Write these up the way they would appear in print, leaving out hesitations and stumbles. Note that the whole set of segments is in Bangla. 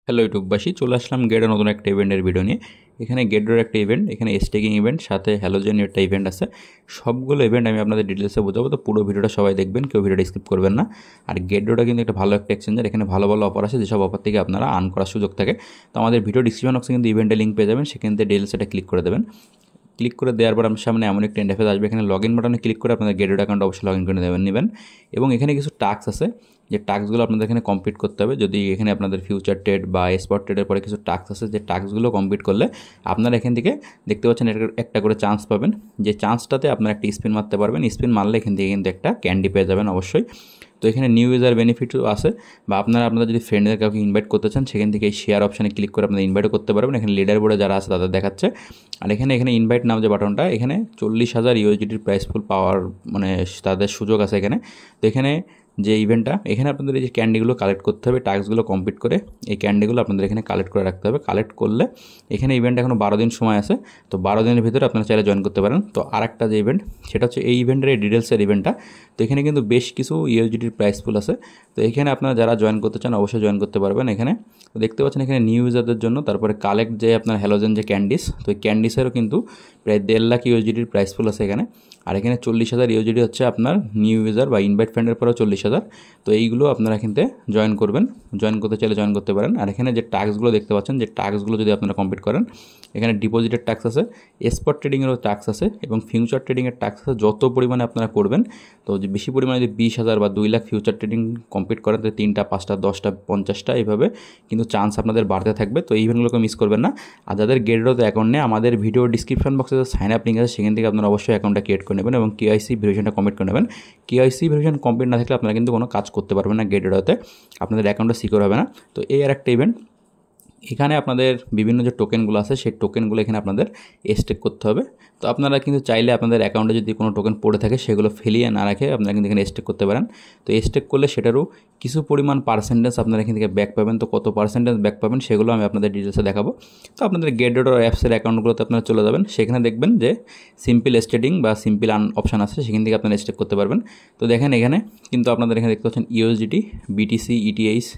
হ্যালো ইউটিউববাসী, চলে আসলাম গেডের নতুন একটা ইভেন্টের ভিডিও নিয়ে। এখানে গেডের একটা ইভেন্ট, এখানে স্টেকিং ইভেন্ট, সাথে হ্যালোজেনের একটা ইভেন্ট আছে। সবগুলো ইভেন্ট আমি আপনাদের ডিটেলসে বোঝাবো, তো পুরো ভিডিওটা সবাই দেখবেন, কেউ ভিডিওটা স্কিপ করবেন না। আর গেডোটা কিন্তু একটা ভালো একটা এক্সচেঞ্জার, এখানে ভালো ভালো অফার আছে, যেসব অফার থেকে আপনারা আর্ন করার সুযোগ থাকে। তো আমাদের ভিডিও ডিসক্রিপশন বক্সে কিন্তু ইভেন্টের লিঙ্ক পেয়ে যাবেন, সেখান থেকে ডিটেলসটা ক্লিক করে দেবেন। ক্লিক করে দেওয়ার পর আপনার সামনে এমন একটা ইন্টারফেস আসবে, এখানে লগ ইন বাটনে ক্লিক করে আপনাদের গেডেড অ্যাকাউন্ট অবশ্যই লগ ইন করে নেবেন। এবং এখানে কিছু টাস্ক আছে, যে টাস্কগুলো আপনাদের এখানে কমপ্লিট করতে হবে। যদি এখানে আপনাদের ফিউচার ট্রেড বা স্পট ট্রেডের পরে কিছু টাস্ক আছে, যে টাস্কগুলো কমপ্লিট করলে আপনারা এখান থেকে দেখতে পাচ্ছেন একটা করে চান্স পাবেন, যে চান্সটাতে আপনারা একটা স্পিন মারতে পারবেন। স্পিন মারলে এখান থেকে কিন্তু একটা ক্যান্ডি পেয়ে যাবেন অবশ্যই। তো এখানে নিউ ইউজার বেনিফিটও আছে, বা আপনারা যদি ফ্রেন্ডদের কাউকে ইনভাইট করতে চান, সেখান থেকে এই শেয়ার অপশানে ক্লিক করে আপনারা ইনভাইটও করতে পারবেন। এখানে লিডার বোর্ডে যারা আছে তাদের দেখাচ্ছে। আর এখানে ইনভাইট নাম যে বাটনটা, এখানে 40,000 ইউএসডিটির প্রাইস ফুল পাওয়ার মানে তাদের সুযোগ আছে এখানে। তো এখানে যে ইভেন্টটা, এখানে আপনাদের এই যে ক্যান্ডিগুলো কালেক্ট করতে হবে, টাস্কগুলো কমপ্লিট করে এই ক্যান্ডিগুলো আপনাদের এখানে কালেক্ট করে রাখতে হবে। কালেক্ট করলে এখানে ইভেন্ট এখনও 12 দিন সময় আছে, তো 12 দিনের ভিতরে আপনারা চাইলে জয়েন করতে পারেন। তো আরেকটা যে ইভেন্ট, সেটা হচ্ছে এই ইভেন্টের ডিটেলসের ইভেন্টটা। তো এখানে কিন্তু বেশ কিছু ইউএসডিটির প্রাইস ফুল আছে। তো এখানে আপনারা যারা জয়েন করতে চান অবশ্যই জয়েন করতে পারবেন। এখানে তো দেখতে পাচ্ছেন এখানে নিউ ইউজারদের জন্য, তারপরে কালেক্ট যে আপনার হ্যালোজেন যে ক্যান্ডিস, তো এই ক্যান্ডিসেরও কিন্তু প্রায় 1.5 লাখ ইউএসডিটির প্রাইস ফুল আছে এখানে। আর এখানে 40,000 ইউএসডিটি হচ্ছে আপনার নিউ ইউজার বা ইনভাইট ফ্রেন্ডের পরেও 40,000। তো এইগুলো আপনারা কিন্তু জয়েন করবেন, জয়েন করতে চাইলে জয়েন করতে পারেন। আর এখানে যে টাস্কগুলো দেখতে পাচ্ছেন, যে টাস্কগুলো যদি আপনারা কমপ্লিট করেন, এখানে ডিপোজিটের টাস্ক আছে, স্পট ট্রেডিংয়েরও টাস্ক আছে, এবং ফিউচার ট্রেডিংয়ের টাস্ক আছে। যত পরিমাণে আপনারা করবেন, তো যে বেশি পরিমাণে যদি 20,000 বা 2 লাখ ফিউচার ট্রেডিং কমপ্লিট করেন, তো 3টা 5টা 10টা 50টা এইভাবে কিন্তু চান্স আপনাদের বাড়তে থাকবে। তো এই ইভেন্টগুলোকে মিস করবেন না। আর যাদের গেডেডতে অ্যাকাউন্ট নেই, আমাদের ভিডিও ডিসক্রিপশন বক্সে যে সাইন আপ লিঙ্ক আছে, সেখান থেকে আপনারা অবশ্যই অ্যাকাউন্টটা ক্রিয়েট করে নেবেন এবং কেওয়াইসি ভেরিফিকেশনটা কমপ্লিট করে নেবেন। কেওয়াইসি ভেরিফিকেশন কমপ্লিট না থাকলে আপনারা কিন্তু কোনো কাজ করতে পারবেন না গেডেডতে, আপনাদের অ্যাকাউন্টটা সিকিউর হবে না। তো এই আর একটা ইভেন্ট, এখানে আপনাদের বিভিন্ন যে টোকেনগুলো আছে, সেই টোকেনগুলো এখানে আপনাদের স্টেক করতে হবে। তো আপনারা কিন্তু চাইলে আপনাদের অ্যাকাউন্টে যদি কোনো টোকেন পড়ে থাকে, সেগুলো ফেলিয়ে না রাখে আপনারা কিন্তু এখানে স্টেক করতে পারেন। তো স্টেক করলে সেটারও কিছু পরিমাণ পার্সেন্টেজ আপনারা এখান থেকে ব্যাক পাবেন। তো কত পার্সেন্টেজ ব্যাক পাবেন সেগুলো আমি আপনাদের ডিটেলসে দেখাবো। তো আপনাদের গেডেড অ্যাপসের অ্যাকাউন্টগুলোতে আপনারা চলে যাবেন, সেখানে দেখবেন যে সিম্পল স্টেডিং বা সিম্পল আর্ন অপশান আছে, সেখান থেকে আপনারা স্টেক করতে পারবেন। তো দেখেন এখানে কিন্তু আপনাদের এখানে দেখতে পাচ্ছেন ইউএসডিটি, বিটিসি, ইটিএইচ,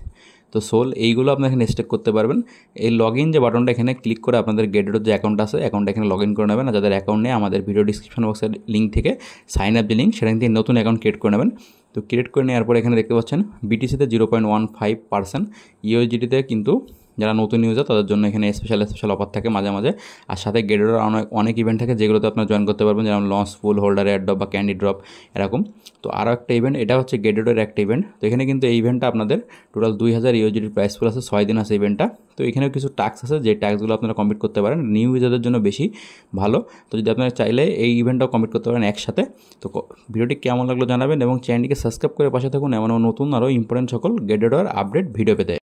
তো সোল, এইগুলো আপনারা এখানে স্টেক করতে পারবেন। এই লগ ইন যে বাটনটা, এখানে ক্লিক করে আপনাদের গেডেডের যে অ্যাকাউন্ট আছে, অ্যাকাউন্টটা এখানে লগ ইন করে নেবেন। আর যাদের অ্যাকাউন্ট নেই, আমাদের ভিডিও ডিসক্রিপশন বক্সের লিঙ্ক থেকে সাইন আপ যে লিঙ্ক, সেখান থেকে নতুন অ্যাকাউন্ট ক্রিয়েট করে নেবেন। তো ক্রিয়েট করে নেওয়ার পর এখানে দেখতে পাচ্ছেন বিটিসিতে 0.15%, ইউএসডিটিতে কিন্তু যারা নতুন ইউজার তাদের জন্য এখানে স্পেশাল অফার থাকে মাঝে মাঝে। আর সাথে গেডেডের অনেক ইভেন্ট থাকে, যেগুলোতে আপনারা জয়েন করতে পারবেন, যেমন লঞ্চ ফুল হোল্ডার, এয়ার ড্রপ বা ক্যান্ডি ড্রপ এরকম। তো আরও একটা ইভেন্ট, এটা হচ্ছে গেডেডের একটা ইভেন্ট। তো এখানে কিন্তু এই ইভেন্টটা আপনাদের টোটাল 2,000 ইউএসডিটির প্রাইস ফুল আছে, 6 দিন আছে ইভেন্টটা। তো এখানেও কিছু টাস্ক আছে, যে টাস্কগুলো আপনারা কমপ্লিট করতে পারেন, নিউ ইউজারদের জন্য বেশি ভালো। তো যদি আপনারা চাইলে এই ইভেন্টটাও কমপ্লিট করতে পারেন একসাথে। তো ভিডিওটি কেমন লাগলো জানাবেন, এবং চ্যানেলটিকে সাবস্ক্রাইব করে পাশে থাকুন এমন নতুন আরও ইম্পর্টেন্ট সকল গেডেডের আপডেট ভিডিও পেতে।